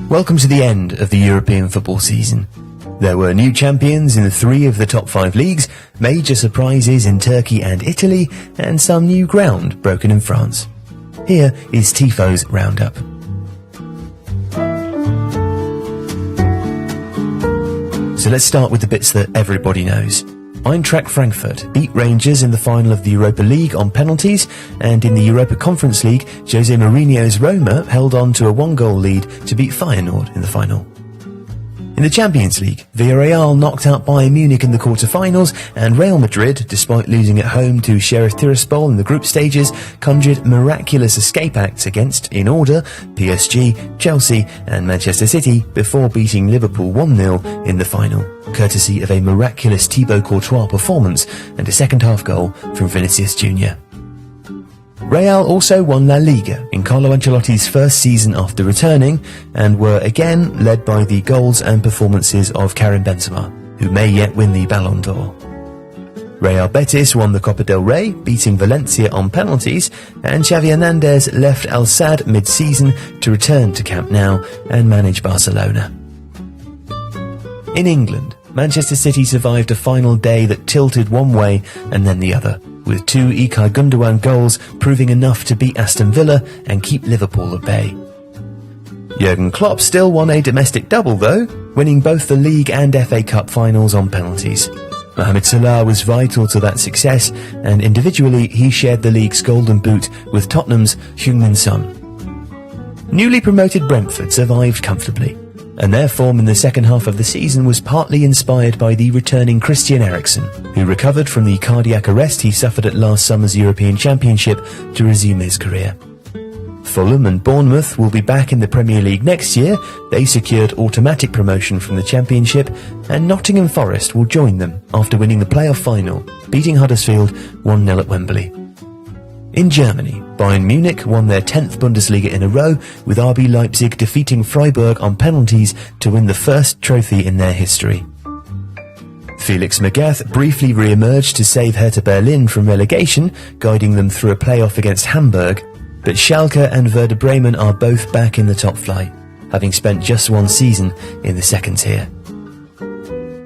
Welcome to the end of the European football season. There were new champions in 3 of the top 5 leagues, major surprises in Turkey and Italy, and some new ground broken in France. Here is Tifo's Roundup. So let's start with the bits that everybody knows. Eintracht Frankfurt beat Rangers in the final of the Europa League on penalties, and in the Europa Conference League, Jose Mourinho's Roma held on to a 1-goal lead to beat Feyenoord in the final. In the Champions League, Villarreal knocked out Bayern Munich in the quarter-finals, and Real Madrid, despite losing at home to Sheriff Tiraspol in the group stages, conjured miraculous escape acts against, in order, PSG, Chelsea and Manchester City before beating Liverpool 1-0 in the final, courtesy of a miraculous Thibaut Courtois performance and a second-half goal from Vinicius Jr. Real also won La Liga in Carlo Ancelotti's first season after returning, and were again led by the goals and performances of Karim Benzema, who may yet win the Ballon d'Or. Real Betis won the Copa del Rey, beating Valencia on penalties, and Xavi Hernandez left Al Sadd mid-season to return to Camp Nou and manage Barcelona. In England, Manchester City survived a final day that tilted one way and then the other, with 2 Ilkay Gundogan goals proving enough to beat Aston Villa and keep Liverpool at bay. Jurgen Klopp still won a domestic double though, winning both the League and FA Cup finals on penalties. Mohamed Salah was vital to that success, and individually he shared the league's golden boot with Tottenham's Heung-min Son. Newly promoted Brentford survived comfortably, and their form in the second half of the season was partly inspired by the returning Christian Eriksen, who recovered from the cardiac arrest he suffered at last summer's European Championship to resume his career. Fulham and Bournemouth will be back in the Premier League next year. They secured automatic promotion from the Championship, and Nottingham Forest will join them after winning the playoff final, beating Huddersfield 1-0 at Wembley. In Germany, Bayern Munich won their 10th Bundesliga in a row, with RB Leipzig defeating Freiburg on penalties to win the first trophy in their history. Felix Magath briefly re-emerged to save Hertha Berlin from relegation, guiding them through a playoff against Hamburg, but Schalke and Werder Bremen are both back in the top flight, having spent just 1 season in the second tier.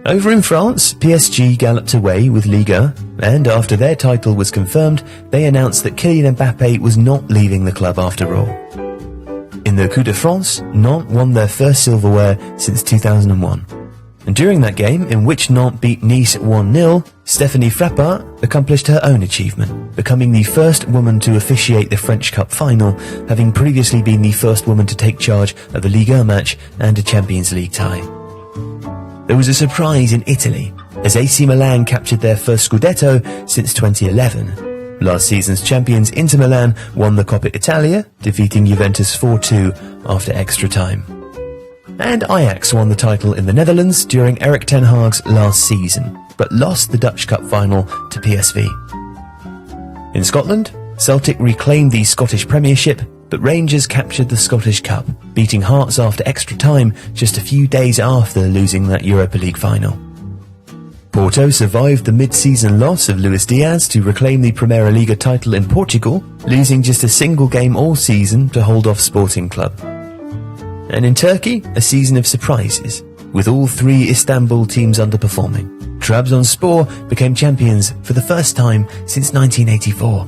Over in France, PSG galloped away with Liga, and after their title was confirmed, they announced that Kylian Mbappe was not leaving the club after all. In the Coupe de France, Nantes won their first silverware since 2001. And during that game, in which Nantes beat Nice 1-0, Stéphanie Frappart accomplished her own achievement, becoming the first woman to officiate the French Cup final, having previously been the first woman to take charge of a Ligue 1 match and a Champions League tie. There was a surprise in Italy, as AC Milan captured their first Scudetto since 2011. Last season's champions Inter Milan won the Coppa Italia, defeating Juventus 4-2 after extra time. And Ajax won the title in the Netherlands during Erik ten Hag's last season, but lost the Dutch Cup final to PSV. In Scotland, Celtic reclaimed the Scottish Premiership, but Rangers captured the Scottish Cup, beating Hearts after extra time just a few days after losing that Europa League final. Porto survived the mid-season loss of Luis Diaz to reclaim the Primeira Liga title in Portugal, losing just a single game all season to hold off Sporting Club. And in Turkey, a season of surprises, with all 3 Istanbul teams underperforming. Trabzonspor became champions for the first time since 1984.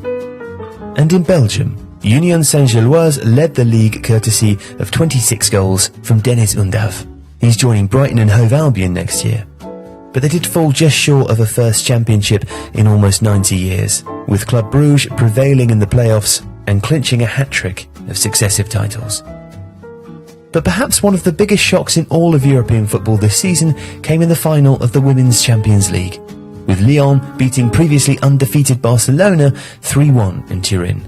And in Belgium, Union Saint-Gilloise led the league courtesy of 26 goals from Deniz Undav. He's joining Brighton and Hove Albion next year. But they did fall just short of a first championship in almost 90 years, with Club Bruges prevailing in the playoffs and clinching a hat-trick of successive titles. But perhaps one of the biggest shocks in all of European football this season came in the final of the Women's Champions League, with Lyon beating previously undefeated Barcelona 3-1 in Turin.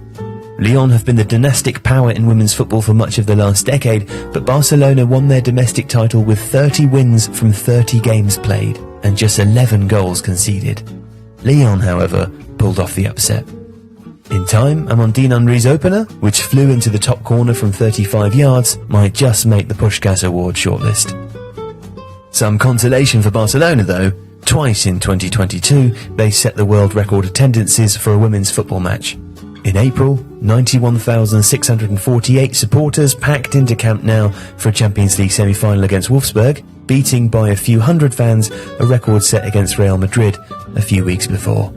Lyon have been the dynastic power in women's football for much of the last decade, but Barcelona won their domestic title with 30 wins from 30 games played and just 11 goals conceded. Lyon, however, pulled off the upset. In time, Amandine Henry's opener, which flew into the top corner from 35 yards, might just make the Puskás Award shortlist. Some consolation for Barcelona though. Twice in 2022, they set the world record attendances for a women's football match. In April 91,648 supporters packed into Camp Nou for a Champions League semi-final against Wolfsburg, beating by a few hundred fans a record set against Real Madrid a few weeks before.